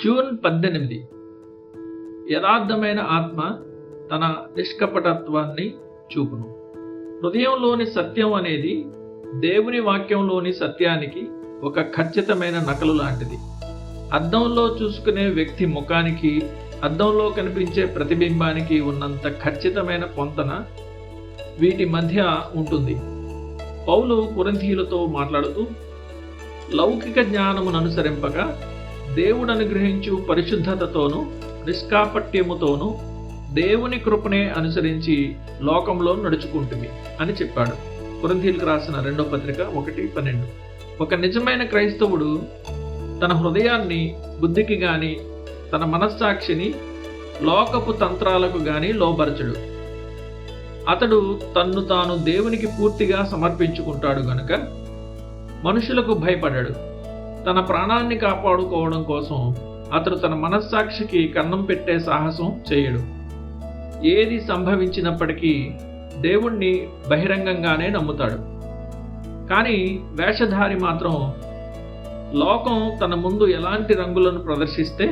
June 18. యథార్థమైన ఆత్మ తన నిష్కపటత్వాన్ని చూపును. హృదయంలోని సత్యం అనేది దేవుని వాక్యంలోని సత్యానికి ఒక ఖచ్చితమైన నకలు లాంటిది. అద్దంలో చూసుకునే వ్యక్తి ముఖానికి, అద్దంలో కనిపించే ప్రతిబింబానికి ఉన్నంత ఖచ్చితమైన పొంతన వీటి మధ్య ఉంటుంది. పౌలు కొరింథీయులతో మాట్లాడుతూ, లౌకిక జ్ఞానమును అనుసరింపక దేవుడు అనుగ్రహించు పరిశుద్ధతతోనూ నిష్కాపట్యముతోనూ దేవుని కృపనే అనుసరించి లోకంలో నడుచుకుంటుంది అని చెప్పాడు. కొరింథీయులకు రాసిన 2వ పత్రిక 1:12. ఒక నిజమైన క్రైస్తవుడు తన హృదయాన్ని బుద్ధికి గాని, తన మనస్సాక్షిని లోకపు తంత్రాలకు గాని లోబరచడు. అతడు తన్ను తాను దేవునికి పూర్తిగా సమర్పించుకుంటాడు గనుక మనుషులకు భయపడాడు. తన ప్రాణాన్ని కాపాడుకోవడం కోసం అతడు తన మనస్సాక్షికి కన్నం పెట్టే సాహసం చేయడు. ఏది సంభవించినప్పటికీ దేవుణ్ణి బహిరంగంగానే నమ్ముతాడు. కానీ వేషధారి మాత్రం లోకం తన ముందు ఎలాంటి రంగులను ప్రదర్శిస్తే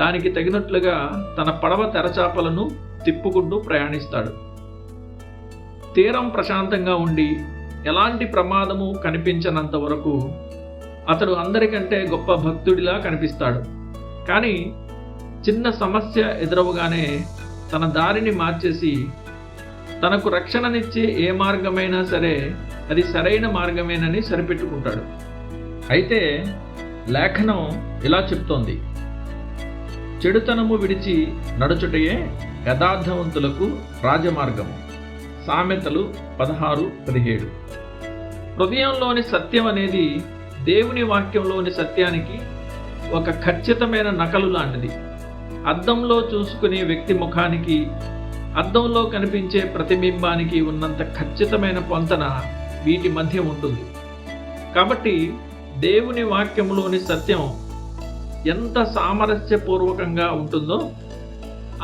దానికి తగినట్లుగా తన పడవ తెరచాపలను తిప్పుకుంటూ ప్రయాణిస్తాడు. తీరం ప్రశాంతంగా ఉండి ఎలాంటి ప్రమాదము కనిపించనంత వరకు అతడు అందరికంటే గొప్ప భక్తుడిలా కనిపిస్తాడు. కానీ చిన్న సమస్య ఎదురవగానే తన దారిని మార్చేసి తనకు రక్షణనిచ్చే ఏ మార్గమైనా సరే అది సరైన మార్గమేనని సరిపెట్టుకుంటాడు. అయితే లేఖనం ఇలా చెప్తోంది, చెడుతనము విడిచి నడుచుటయే యథార్థవంతులకు రాజమార్గము. సామెతలు 16:17. హృదయంలోని సత్యం అనేది దేవుని వాక్యంలోని సత్యానికి ఒక ఖచ్చితమైన నకలు లాంటిది. అద్దంలో చూసుకునే వ్యక్తి ముఖానికి, అద్దంలో కనిపించే ప్రతిబింబానికి ఉన్నంత ఖచ్చితమైన పొంతన వీటి మధ్య ఉంటుంది. కాబట్టి దేవుని వాక్యంలోని సత్యం ఎంత సామరస్యపూర్వకంగా ఉంటుందో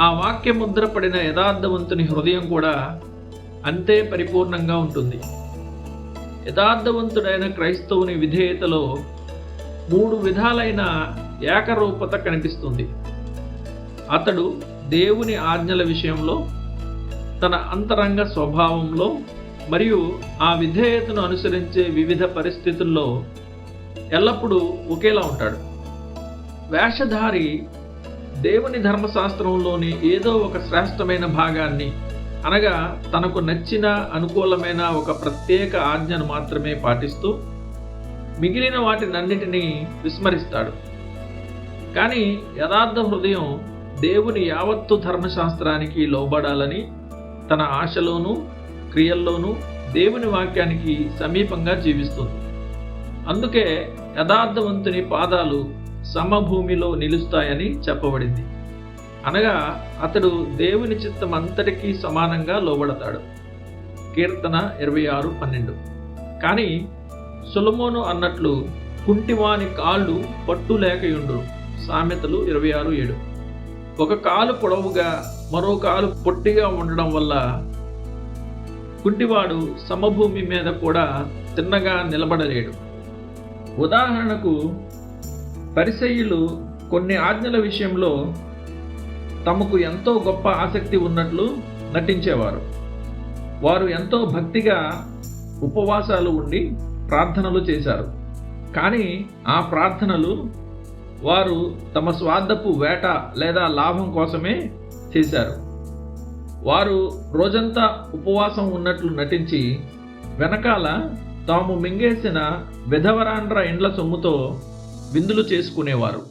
ఆ వాక్య ముద్రపడిన యథార్థవంతుని హృదయం కూడా అంతే పరిపూర్ణంగా ఉంటుంది. యథార్థవంతుడైన క్రైస్తవుని విధేయతలో 3 విధాలైన ఏకరూపత కనిపిస్తుంది. అతడు దేవుని ఆజ్ఞల విషయంలో, తన అంతరంగ స్వభావంలో మరియు ఆ విధేయతను అనుసరించే వివిధ పరిస్థితుల్లో ఎల్లప్పుడూ ఒకేలా ఉంటాడు. వేషధారి దేవుని ధర్మశాస్త్రంలోని ఏదో ఒక శ్రేష్టమైన భాగాన్ని, అనగా తనకు నచ్చిన అనుకూలమైన ఒక ప్రత్యేక ఆజ్ఞను మాత్రమే పాటిస్తూ మిగిలిన వాటినన్నిటినీ విస్మరిస్తాడు. కానీ యథార్థ హృదయం దేవుని యావత్తు ధర్మశాస్త్రానికి లోబడాలని తన ఆశలోనూ క్రియల్లోనూ దేవుని వాక్యానికి సమీపంగా జీవిస్తుంది. అందుకే యథార్థవంతుని పాదాలు సమభూమిలో నిలుస్తాయని చెప్పబడింది. అనగా అతడు దేవుని చిత్తం అంతటికీ సమానంగా లోబడతాడు. కీర్తన 26:12. కానీ సొలొమోను అన్నట్లు కుంటివాని కాళ్ళు పట్టు లేకయుండు. సామెతలు 26:7. ఒక కాలు పొడవుగా మరో కాలు పొట్టిగా ఉండడం వల్ల కుంటివాడు సమభూమి మీద కూడా తిన్నగా నిలబడలేడు. ఉదాహరణకు, పరిసయ్యులు కొన్ని ఆజ్ఞల విషయంలో తమకు ఎంతో గొప్ప ఆసక్తి ఉన్నట్లు నటించేవారు. వారు ఎంతో భక్తిగా ఉపవాసాలు ఉండి ప్రార్థనలు చేశారు. కానీ ఆ ప్రార్థనలు వారు తమ స్వార్థపు వేట లేదా లాభం కోసమే చేశారు. వారు రోజంతా ఉపవాసం ఉన్నట్లు నటించి వెనకాల తాము మింగేసిన విధవరాండ్ర ఇండ్ల సొమ్ముతో విందులు చేసుకునేవారు.